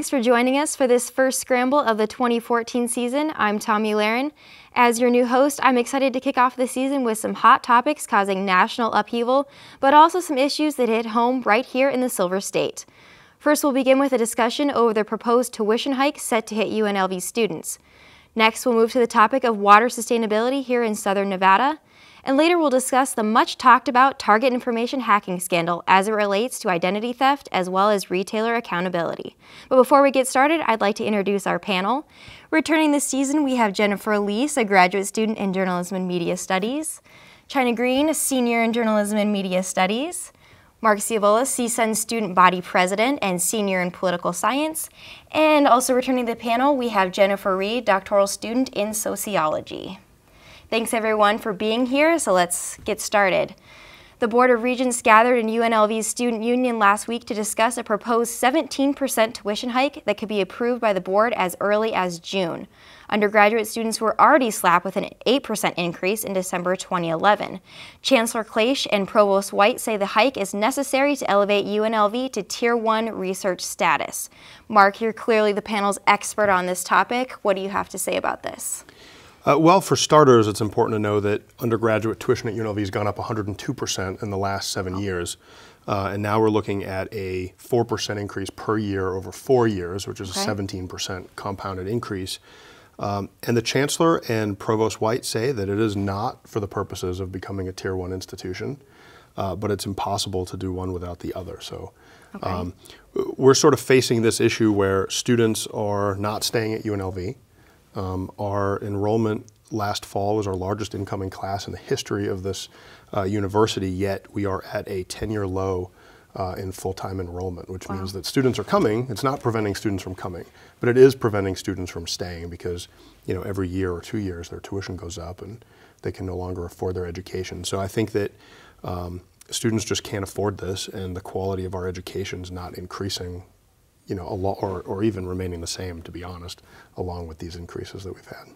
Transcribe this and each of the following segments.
Thanks for joining us for this first Scramble of the 2014 season. I'm Tomi Lahren. As your new host, I'm excited to kick off the season with some hot topics causing national upheaval, but also some issues that hit home right here in the Silver State. First, we'll begin with a discussion over the proposed tuition hike set to hit UNLV students. Next, we'll move to the topic of water sustainability here in Southern Nevada. And later, we'll discuss the much talked about target information hacking scandal as it relates to identity theft as well as retailer accountability. But before we get started, I'd like to introduce our panel. Returning this season, we have Jennifer Liese, a graduate student in Journalism and Media Studies, Chynna Greene, a senior in Journalism and Media Studies, Mark Ciavola, CSUN Student Body President and Senior in Political Science. And also returning to the panel, we have Jennifer Reed, Doctoral Student in Sociology. Thanks everyone for being here, so let's get started. The Board of Regents gathered in UNLV's Student Union last week to discuss a proposed 17% tuition hike that could be approved by the board as early as June. Undergraduate students were already slapped with an 8% increase in December 2011. Chancellor Klaish and Provost White say the hike is necessary to elevate UNLV to Tier 1 research status. Mark, you're clearly the panel's expert on this topic. What do you have to say about this? Well, for starters, it's important to know that undergraduate tuition at UNLV has gone up 102% in the last 7 years. And now we're looking at a 4% increase per year over 4 years, which is a 17% compounded increase. And the Chancellor and Provost White say that it is not for the purposes of becoming a Tier 1 institution, but it's impossible to do one without the other. So we're sort of facing this issue where students are not staying at UNLV. Our enrollment last fall was our largest incoming class in the history of this university, yet we are at a 10-year low in full-time enrollment, which means that students are coming. It's not preventing students from coming, but it is preventing students from staying because, you know, every year or 2 years their tuition goes up and they can no longer afford their education. So I think that students just can't afford this, and the quality of our education is not increasing, you know, or even remaining the same, to be honest, along with these increases that we've had.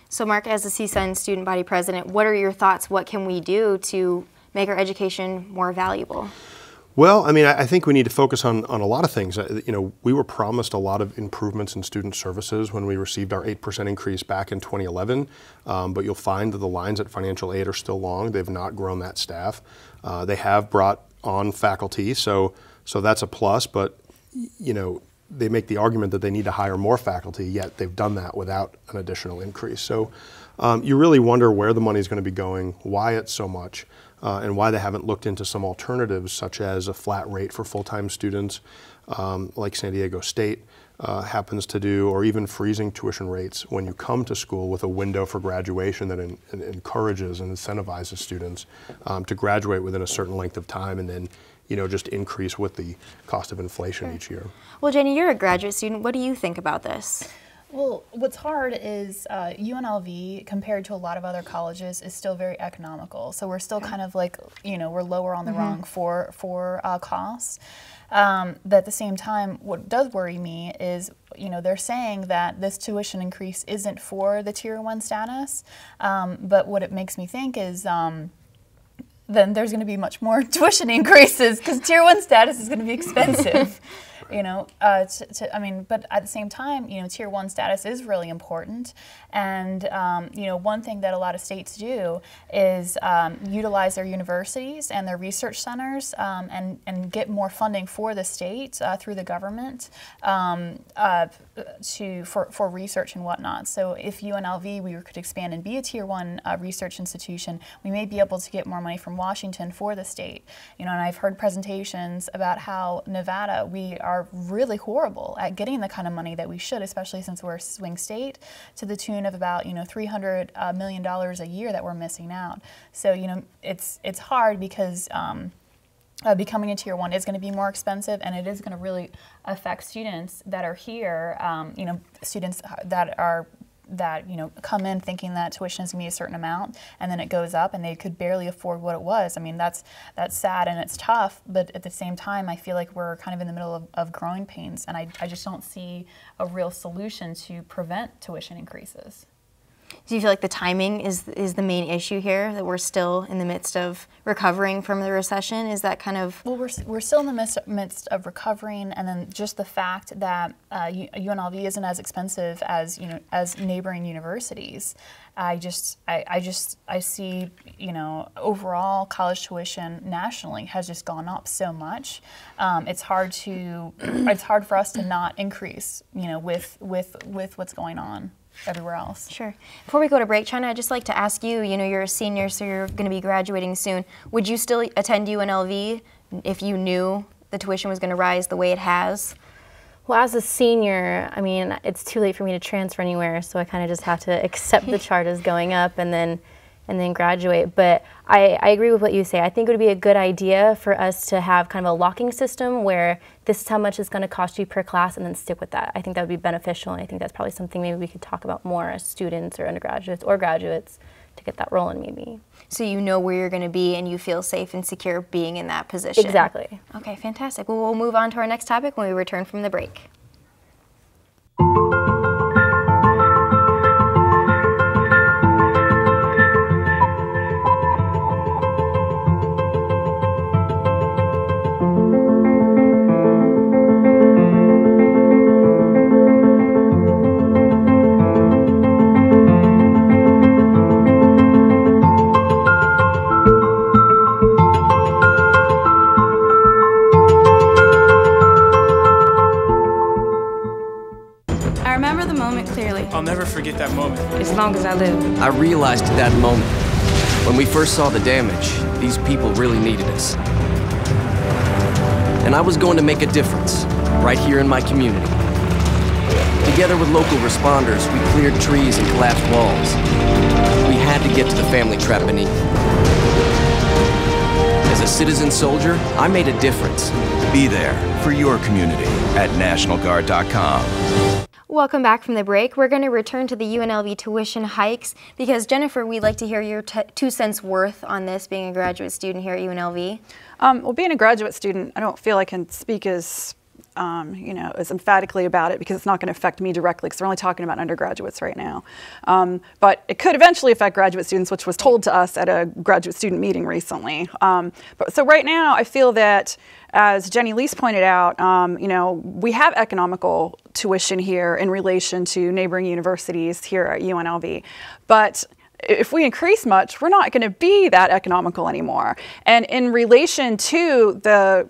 So Mark, as the CSUN Student Body President, what are your thoughts? What can we do to make our education more valuable? Well, I mean, I think we need to focus on a lot of things. You know, we were promised a lot of improvements in student services when we received our 8% increase back in 2011, but you'll find that the lines at financial aid are still long. They've not grown that staff. They have brought on faculty, so that's a plus, but you know, they make the argument that they need to hire more faculty, yet they've done that without an additional increase. So you really wonder where the money is going to be going, why it's so much, and why they haven't looked into some alternatives such as a flat rate for full-time students like San Diego State happens to do, or even freezing tuition rates when you come to school with a window for graduation that encourages and incentivizes students to graduate within a certain length of time and then, you know, just increase with the cost of inflation each year. Well, Jenny, you're a graduate student. What do you think about this? Well, what's hard is UNLV, compared to a lot of other colleges, is still very economical. So we're still kind of like, you know, we're lower on the rung for costs. But at the same time, what does worry me is, you know, they're saying that this tuition increase isn't for the Tier 1 status. But what it makes me think is then there's going to be much more tuition increases because Tier 1 status is going to be expensive. You know, I mean, but at the same time, you know, Tier 1 status is really important. And, you know, one thing that a lot of states do is utilize their universities and their research centers and get more funding for the state through the government for research and whatnot. So if UNLV, we could expand and be a Tier 1 research institution, we may be able to get more money from Washington for the state. You know, and I've heard presentations about how Nevada, we are really horrible at getting the kind of money that we should, especially since we're a swing state, to the tune of about, you know, $300 million a year that we're missing out. So, you know, it's hard because becoming a Tier 1 is going to be more expensive, and it is going to really affect students that are here, you know, students that you know, come in thinking that tuition is going to be a certain amount, and then it goes up and they could barely afford what it was. I mean, that's sad and it's tough, but at the same time I feel like we're kind of in the middle of growing pains, and I just don't see a real solution to prevent tuition increases. Do you feel like the timing is the main issue here, that we're still in the midst of recovering from the recession? Is that kind of... Well, we're still in the midst of recovering, and then just the fact that UNLV isn't as expensive as, you know, as neighboring universities. I see, you know, overall college tuition nationally has just gone up so much. It's hard for us to not increase, you know, with what's going on everywhere else. Sure. Before we go to break, Chynna, I'd just like to ask you, you know, you're a senior, so you're going to be graduating soon. Would you still attend UNLV if you knew the tuition was going to rise the way it has? Well, as a senior, I mean, it's too late for me to transfer anywhere, so I kind of just have to accept the charges going up and then graduate. But I agree with what you say. I think it would be a good idea for us to have kind of a locking system where this is how much it's going to cost you per class, and then stick with that. I think that would be beneficial, and I think that's probably something maybe we could talk about more as students or undergraduates or graduates to get that rolling maybe. So you know where you're going to be and you feel safe and secure being in that position. Exactly. Okay, fantastic. Well, we'll move on to our next topic when we return from the break. I'll never forget that moment. As long as I live. I realized at that moment, when we first saw the damage, these people really needed us. And I was going to make a difference, right here in my community. Together with local responders, we cleared trees and collapsed walls. We had to get to the family trapped beneath. As a citizen soldier, I made a difference. Be there for your community at NationalGuard.com. Welcome back from the break. We're going to return to the UNLV tuition hikes because, Jennifer, we'd like to hear your 2 cents worth on this, being a graduate student here at UNLV. Well, being a graduate student, I don't feel I can speak as you know, as emphatically about it because it's not going to affect me directly because we're only talking about undergraduates right now. But it could eventually affect graduate students, which was told to us at a graduate student meeting recently. So right now, I feel that, as Jenny Liese pointed out, you know, we have economical tuition here in relation to neighboring universities here at UNLV. But if we increase much, we're not going to be that economical anymore. And in relation to the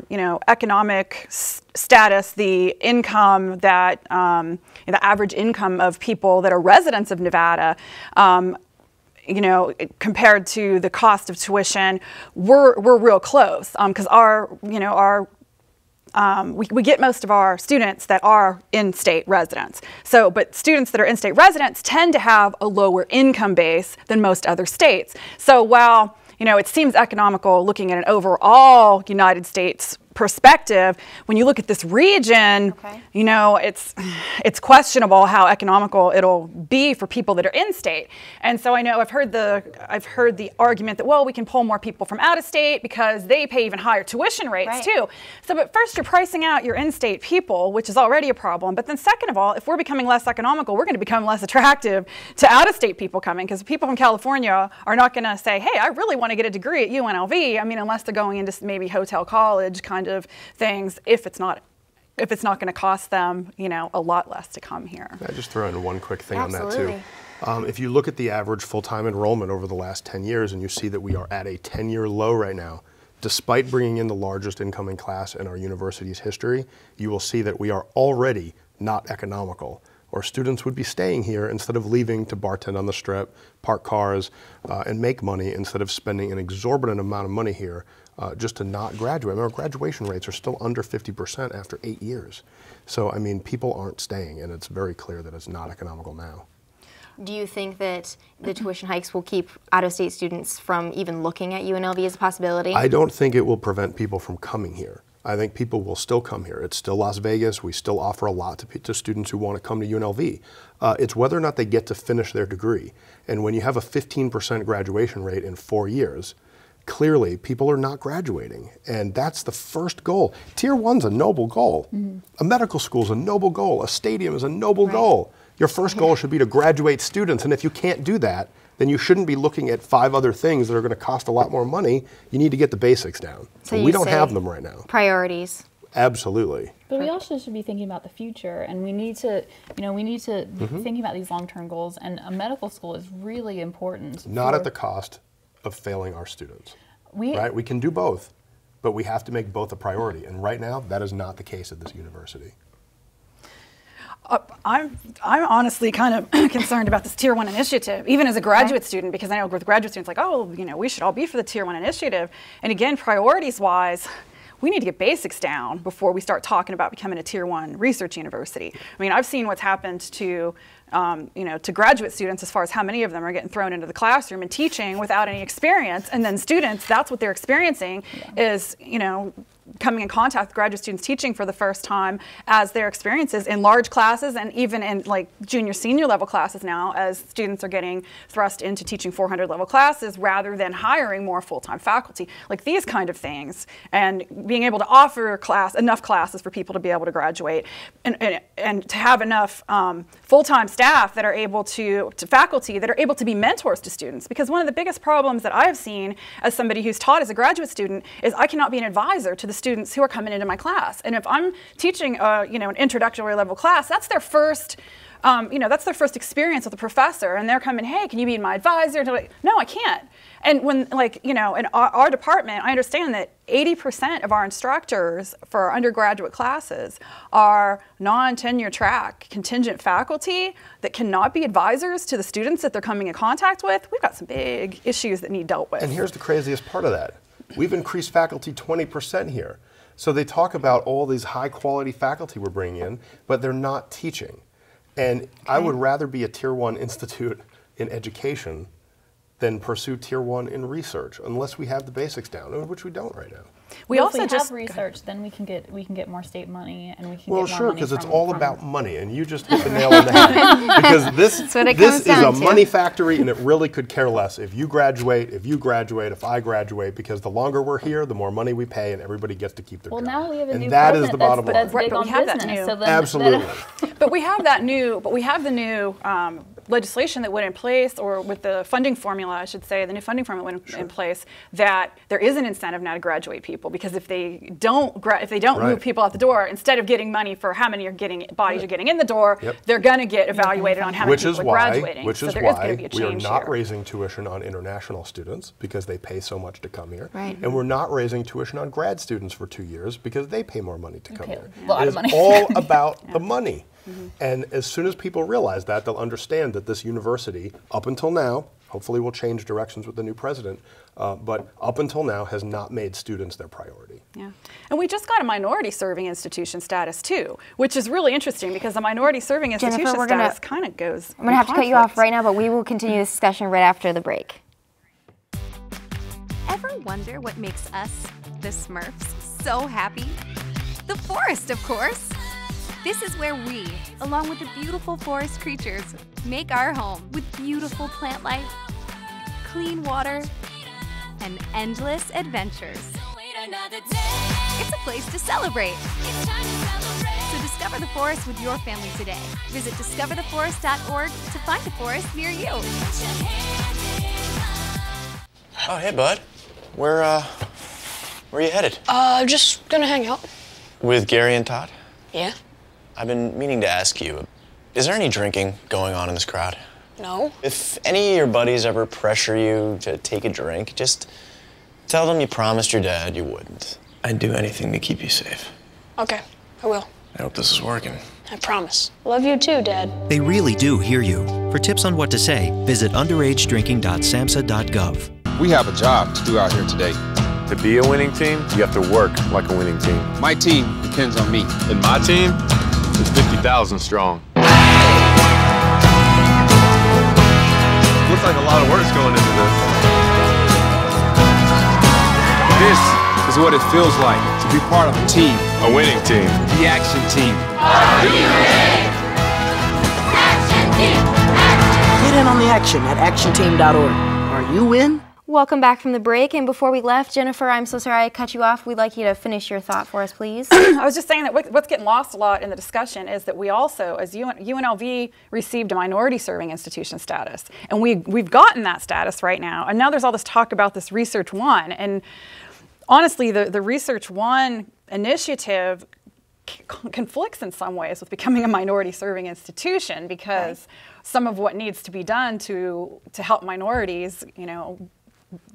you know, economic status, the income that, the average income of people that are residents of Nevada, you know, compared to the cost of tuition, we're real close because we get most of our students that are in-state residents. So, but students that are in-state residents tend to have a lower income base than most other states. So while, you know, it seems economical looking at an overall United States perspective, when you look at this region, you know, it's questionable how economical it'll be for people that are in-state. And so I know I've heard the argument that, well, we can pull more people from out of state because they pay even higher tuition rates too. So, but first you're pricing out your in-state people, which is already a problem. But then second of all, if we're becoming less economical, we're going to become less attractive to out-of-state people coming, because people from California are not going to say, hey, I really want to get a degree at UNLV. I mean, unless they're going into maybe hotel college kind of things, if it's not going to cost them, you know, a lot less to come here. I just throw in one quick thing on that too. If you look at the average full-time enrollment over the last 10 years, and you see that we are at a 10-year low right now, despite bringing in the largest incoming class in our university's history, you will see that we are already not economical. Or students would be staying here instead of leaving to bartend on the Strip, park cars, and make money instead of spending an exorbitant amount of money here just to not graduate. I mean, our graduation rates are still under 50% after 8 years. So, I mean, people aren't staying, and it's very clear that it's not economical now. Do you think that the tuition hikes will keep out-of-state students from even looking at UNLV as a possibility? I don't think it will prevent people from coming here. I think people will still come here. It's still Las Vegas. We still offer a lot to students who want to come to UNLV. It's whether or not they get to finish their degree. And when you have a 15% graduation rate in 4 years, clearly people are not graduating. And that's the first goal. Tier 1's a noble goal. A medical school's a noble goal. A stadium is a noble goal. Your first goal should be to graduate students, and if you can't do that, then you shouldn't be looking at 5 other things that are going to cost a lot more money. You need to get the basics down. So we don't have them right now. Priorities. Absolutely. But we also should be thinking about the future, and we need to, be thinking about these long-term goals. And a medical school is really important. Not at the cost of failing our students. Right? We can do both, but we have to make both a priority. And right now, that is not the case at this university. I'm honestly kind of concerned about this Tier 1 initiative, even as a graduate student, because I know with graduate students like, oh, we should all be for the Tier 1 initiative. And again, priorities-wise, we need to get basics down before we start talking about becoming a Tier 1 research university. I mean, I've seen what's happened to to graduate students as far as how many of them are getting thrown into the classroom and teaching without any experience, and then students, that's what they're experiencing is, coming in contact with graduate students teaching for the first time as their experiences in large classes and even in like junior, senior level classes now, as students are getting thrust into teaching 400 level classes rather than hiring more full-time faculty, like these kind of things, and being able to offer enough classes for people to be able to graduate and to have enough full-time staff that are able to faculty that are able to be mentors to students. Because one of the biggest problems that I have seen as somebody who's taught as a graduate student is I cannot be an advisor to the students who are coming into my class. And if I'm teaching an introductory level class, that's their first that's their first experience with a professor, and they're coming, hey, can you be my advisor? No, I can't. And when, in our department, I understand that 80% of our instructors for our undergraduate classes are non-tenure track contingent faculty that cannot be advisors to the students that they're coming in contact with. We've got some big issues that need dealt with. And here's the craziest part of that. We've increased faculty 20% here. So they talk about all these high quality faculty we're bringing in, but they're not teaching. And I would rather be a Tier 1 institute in education than pursue Tier 1 in research, unless we have the basics down, which we don't right now. We also have research, then we can get more state money, and we can get more money. Well, sure, because it's all about money, and you just hit the nail on the head. Because this is a money factory, and it really could care less if you graduate, if I graduate, because the longer we're here, the more money we pay, and everybody gets to keep their job. Well, now we have a new that is the bottom line. That's big on business. So then absolutely. But we have the new legislation that went in place, or with the funding formula, I should say, the new funding formula went in place, that there is an incentive now to graduate people, because if they don't move people out the door, instead of getting money for how many bodies are getting in the door, they're going to get evaluated on how many people are graduating. Which is why we are not raising tuition on international students because they pay so much to come here, and we're not raising tuition on grad students for 2 years because they pay more money to come here. It is all about the money. And as soon as people realize that, they'll understand that this university, up until now, hopefully we'll change directions with the new president, but up until now has not made students their priority. Yeah, and we just got a minority serving institution status too, which is really interesting because the minority serving institution status kind of goes. I'm going to have to cut you off right now, but we will continue this discussion right after the break. Ever wonder what makes us, the Smurfs, so happy? The forest, of course. This is where we, along with the beautiful forest creatures, make our home with beautiful plant life, clean water, and endless adventures. It's a place to celebrate. So discover the forest with your family today. Visit discovertheforest.org to find a forest near you. Oh, hey, bud. Where are you headed? Just gonna hang out. With Gary and Todd? Yeah. I've been meaning to ask you, is there any drinking going on in this crowd? No. If any of your buddies ever pressure you to take a drink, just tell them you promised your dad you wouldn't. I'd do anything to keep you safe. Okay, I will. I hope this is working. I promise. Love you too, Dad. They really do hear you. For tips on what to say, visit underagedrinking.samhsa.gov. We have a job to do out here today. To be a winning team, you have to work like a winning team. My team depends on me. And my team is 50,000 strong. Looks like a lot of work's going into this. This is what it feels like to be part of a team. A winning team. The Action Team. Are you in? Action Team! Action! Get in on the action at actionteam.org. Are you in? Welcome back from the break. And before we left, Jennifer, I'm so sorry I cut you off. We'd like you to finish your thought for us, please. I was just saying that what's getting lost a lot in the discussion is that we also, as UNLV, received a minority serving institution status. And we've gotten that status right now. And now there's all this talk about this Research One. And honestly, the Research One initiative conflicts in some ways with becoming a minority serving institution, because some of what needs to be done to help minorities,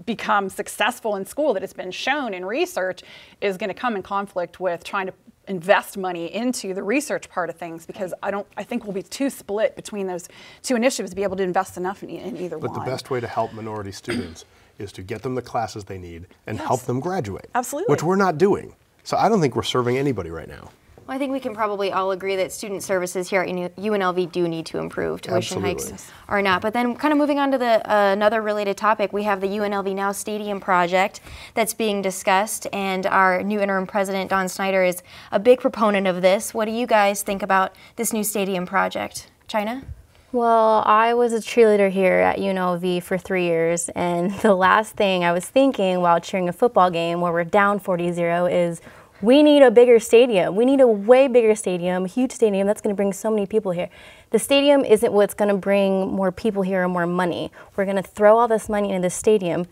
become successful in school that has been shown in research is going to come in conflict with trying to invest money into the research part of things, because I think we'll be too split between those two initiatives to be able to invest enough in either one. But the best way to help minority students is to get them the classes they need and help them graduate. Absolutely. Which we're not doing. So I don't think we're serving anybody right now. Well, I think we can probably all agree that student services here at UNLV do need to improve. Tuition hikes are not. But then kind of moving on to another related topic, we have the UNLV Now Stadium project that's being discussed, and our new interim president, Don Snyder, is a big proponent of this. What do you guys think about this new stadium project? Chynna? Well, I was a cheerleader here at UNLV for 3 years, and the last thing I was thinking while cheering a football game where we're down 40-0 is, we need a bigger stadium. We need a way bigger stadium, a huge stadium that's going to bring so many people here. The stadium isn't what's going to bring more people here or more money. We're going to throw all this money into the stadium,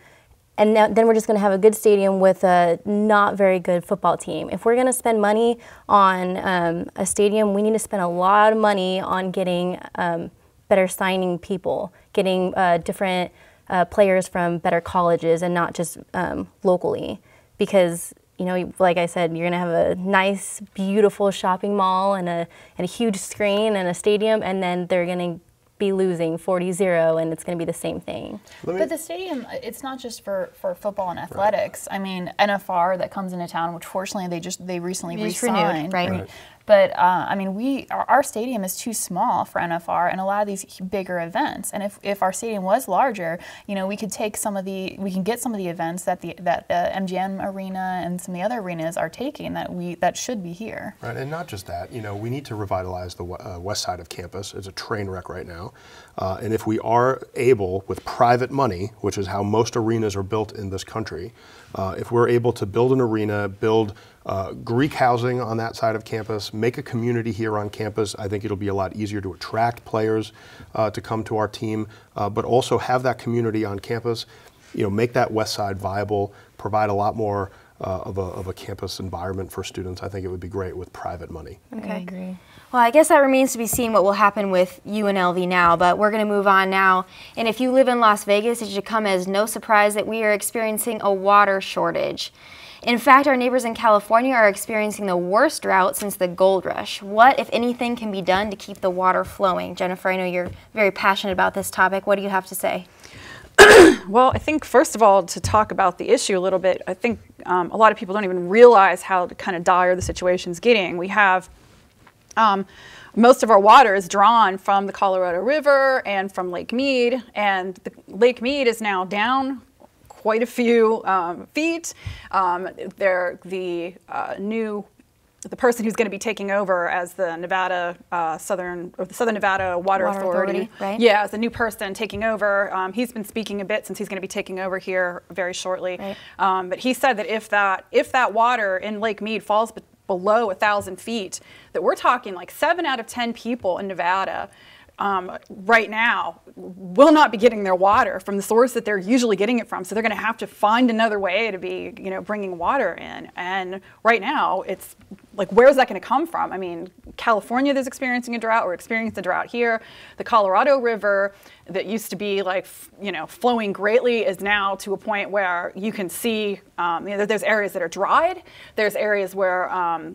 and then we're just going to have a good stadium with a not very good football team. If we're going to spend money on a stadium, we need to spend a lot of money on getting better signing people, getting different players from better colleges and not just locally, because like I said, you're going to have a nice, beautiful shopping mall and a huge screen and a stadium, and then they're going to be losing 40-0, and it's going to be the same thing. But the stadium, it's not just for football and athletics. Right. I mean, NFR that comes into town, which fortunately they recently re-signed. Right. But I mean, our stadium is too small for NFR and a lot of these bigger events. And if our stadium was larger, we could take we can get some of the events that the MGM Arena and some of the other arenas are taking that should be here. Right, and not just that. We need to revitalize the west side of campus. It's a train wreck right now, and if we are able, with private money, which is how most arenas are built in this country, if we're able to build an arena, build Greek housing on that side of campus, make a community here on campus, I think it'll be a lot easier to attract players to come to our team, but also have that community on campus, make that west side viable, provide a lot more of a campus environment for students. I think it would be great with private money. Okay. I agree. Well, I guess that remains to be seen what will happen with UNLV now, but we're going to move on now. And if you live in Las Vegas, it should come as no surprise that we are experiencing a water shortage. In fact, our neighbors in California are experiencing the worst drought since the gold rush. What, if anything, can be done to keep the water flowing? Jennifer, I know you're very passionate about this topic. What do you have to say? Well, I think, first of all, to talk about the issue a little bit, I think a lot of people don't even realize how kind of dire the situation's getting. We have most of our water is drawn from the Colorado River and from Lake Mead, and Lake Mead is now down quite a few feet. The person who's going to be taking over as the Southern Nevada Water Authority, right? Yeah, as the new person taking over. He's been speaking a bit since he's going to be taking over here very shortly. Right. But he said that if that water in Lake Mead falls below 1,000 feet, that we're talking like 7 out of 10 people in Nevada right now will not be getting their water from the source that they're usually getting it from. So they're going to have to find another way to be, bringing water in. And right now, it's like, where is that going to come from? I mean, California is experiencing a drought. We're experiencing a drought here. The Colorado River that used to be like, flowing greatly is now to a point where you can see, there's areas that are dried. There's areas where,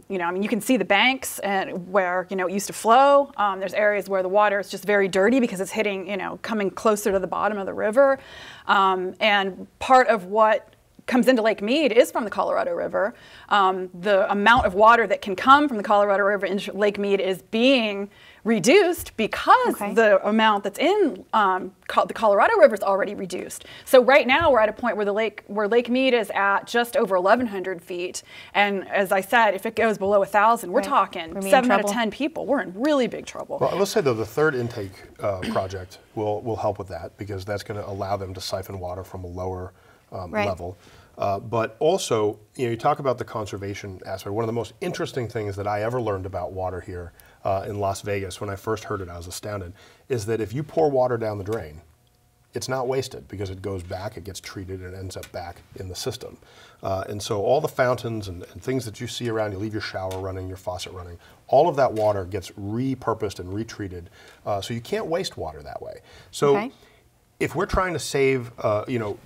you can see the banks and where, it used to flow. There's areas where the water is just very dirty because it's hitting, coming closer to the bottom of the river. And part of what comes into Lake Mead is from the Colorado River. The amount of water that can come from the Colorado River into Lake Mead is being reduced because the amount that's in the Colorado River is already reduced. So right now we're at a point where Lake Mead is at just over 1,100 feet. And as I said, if it goes below 1,000, we're talking 7 out of 10 people. We're in really big trouble. Well, I will say though, the third intake project will help with that, because that's going to allow them to siphon water from a lower level. But also, you talk about the conservation aspect. One of the most interesting things that I ever learned about water here in Las Vegas, when I first heard it, I was astounded, is that if you pour water down the drain, it's not wasted, because it goes back, it gets treated, and it ends up back in the system. And so all the fountains and things that you see around, you leave your shower running, your faucet running, all of that water gets repurposed and retreated. So you can't waste water that way. So if we're trying to save,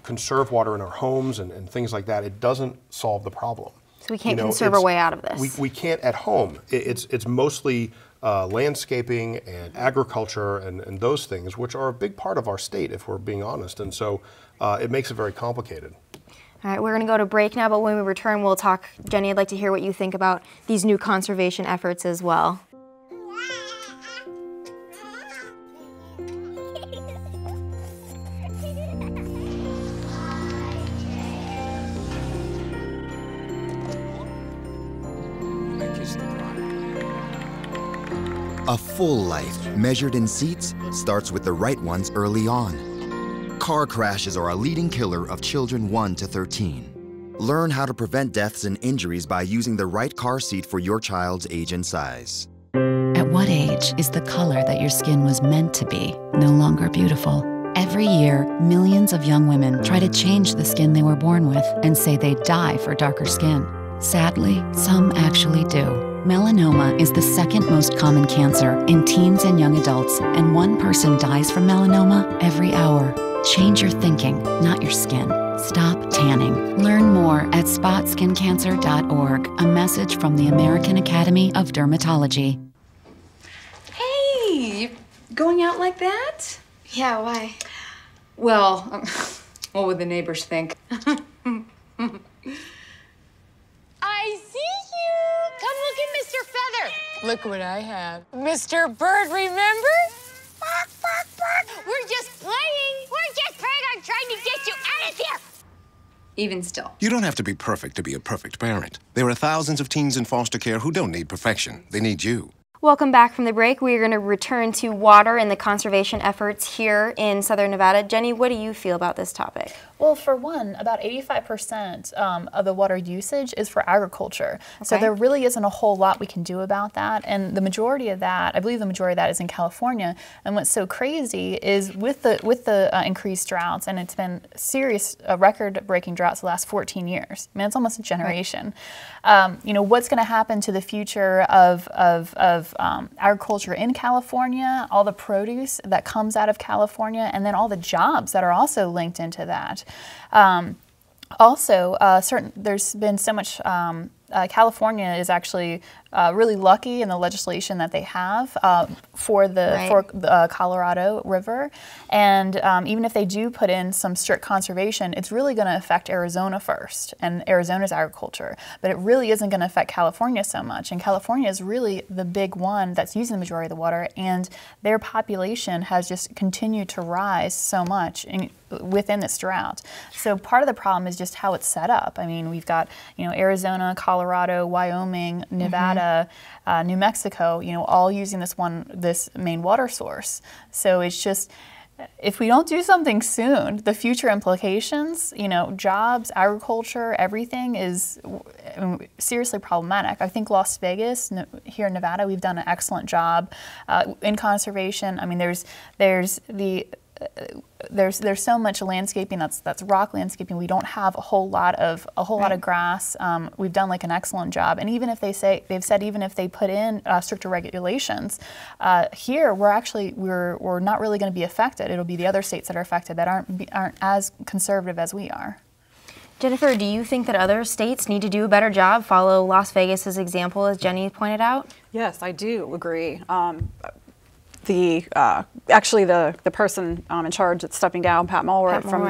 conserve water in our homes and things like that, it doesn't solve the problem. So we can't conserve our way out of this. We can't at home. It's mostly landscaping and agriculture and those things, which are a big part of our state, if we're being honest. And so it makes it very complicated. All right, we're going to go to break now, but when we return, we'll talk. Jenny, I'd like to hear what you think about these new conservation efforts as well. A full life, measured in seats, starts with the right ones early on. Car crashes are a leading killer of children 1 to 13. Learn how to prevent deaths and injuries by using the right car seat for your child's age and size. At what age is the color that your skin was meant to be no longer beautiful? Every year, millions of young women try to change the skin they were born with and say they die for darker skin. Sadly, some actually do. Melanoma is the second most common cancer in teens and young adults, and 1 person dies from melanoma every hour. Change your thinking, not your skin. Stop tanning. Learn more at spotskincancer.org, a message from the American Academy of Dermatology. Hey, going out like that? Yeah, why? Well, what would the neighbors think? I see you! Come look at Mr. Feather. Look what I have. Mr. Bird, remember? Bark, bark, bark. We're just playing. We're just playing on trying to get you out of here. Even still. You don't have to be perfect to be a perfect parent. There are thousands of teens in foster care who don't need perfection. They need you. Welcome back from the break. We are going to return to water and the conservation efforts here in Southern Nevada. Jenny, what do you feel about this topic? Well, for one, about 85% of the water usage is for agriculture. So there really isn't a whole lot we can do about that. And the majority of that, I believe the majority of that is in California. And what's so crazy is with the increased droughts, and it's been serious record-breaking droughts the last 14 years. I mean, it's almost a generation. What's going to happen to the future of agriculture in California, all the produce that comes out of California, and then all the jobs that are also linked into that. There's been so much. California is actually really lucky in the legislation that they have for the Colorado River, and even if they do put in some strict conservation, it's really going to affect Arizona first and Arizona's agriculture, but it really isn't going to affect California so much. And California is really the big one that's using the majority of the water, and their population has just continued to rise so much within this drought. So part of the problem is just how it's set up. I mean, we've got Arizona, Colorado, Wyoming, Nevada, New Mexico, all using this main water source. So it's just, if we don't do something soon, the future implications, jobs, agriculture, everything is seriously problematic. I think Las Vegas, here in Nevada, we've done an excellent job in conservation. I mean, there's so much landscaping that's rock landscaping. We don't have a whole lot of grass. We've done an excellent job. And even if they've said even if they put in stricter regulations, here we're not really going to be affected. It'll be the other states that are affected that aren't as conservative as we are. Jennifer, do you think that other states need to do a better job, follow Las Vegas's example, as Jenny pointed out? Yes, I do agree. actually the person in charge that's stepping down, Pat Mulroy from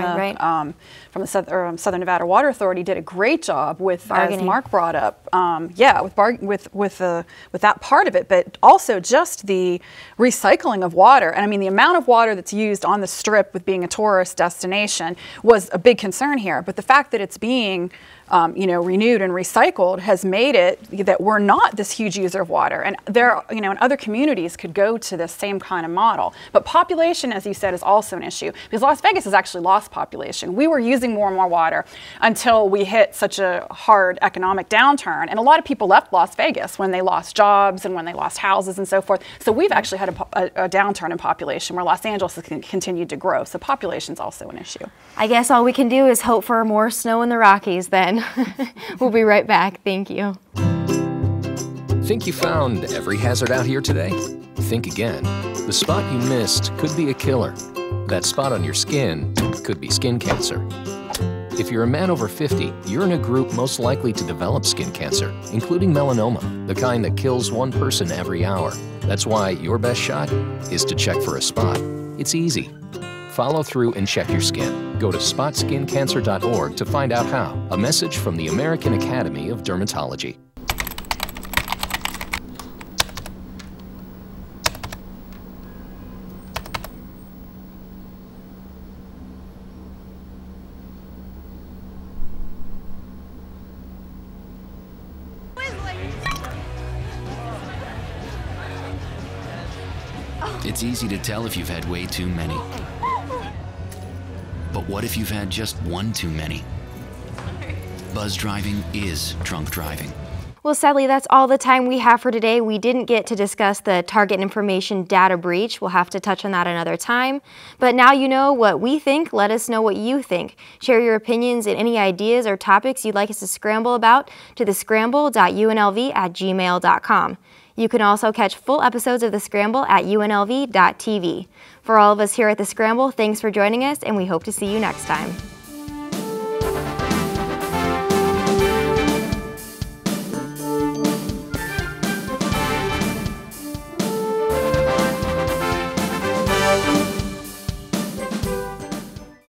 the Southern Nevada Water Authority, did a great job with, as Mark brought up, with that part of it, but also just the recycling of water. And I mean, the amount of water that's used on the Strip with being a tourist destination was a big concern here. But the fact that it's being renewed and recycled has made it that we're not this huge user of water. And there, and other communities could go to this same kind of model. But population, as you said, is also an issue, because Las Vegas has actually lost population. We were using more and more water until we hit such a hard economic downturn. And a lot of people left Las Vegas when they lost jobs and when they lost houses and so forth. So we've actually had a downturn in population, where Los Angeles has continued to grow. So population is also an issue. I guess all we can do is hope for more snow in the Rockies then. We'll be right back. Thank you. Think you found every hazard out here today? Think again. The spot you missed could be a killer. That spot on your skin could be skin cancer. If you're a man over 50, you're in a group most likely to develop skin cancer, including melanoma, the kind that kills one person every hour. That's why your best shot is to check for a spot. It's easy. Follow through and check your skin. Go to spotskincancer.org to find out how. A message from the American Academy of Dermatology. It's easy to tell if you've had way too many. But what if you've had just one too many? Buzz driving is drunk driving. Well, sadly, that's all the time we have for today. We didn't get to discuss the target information data breach. We'll have to touch on that another time. But now you know what we think. Let us know what you think. Share your opinions and any ideas or topics you'd like us to scramble about to thescramble.unlv@gmail.com. You can also catch full episodes of The Scramble at unlv.tv. For all of us here at The Scramble, thanks for joining us, and we hope to see you next time.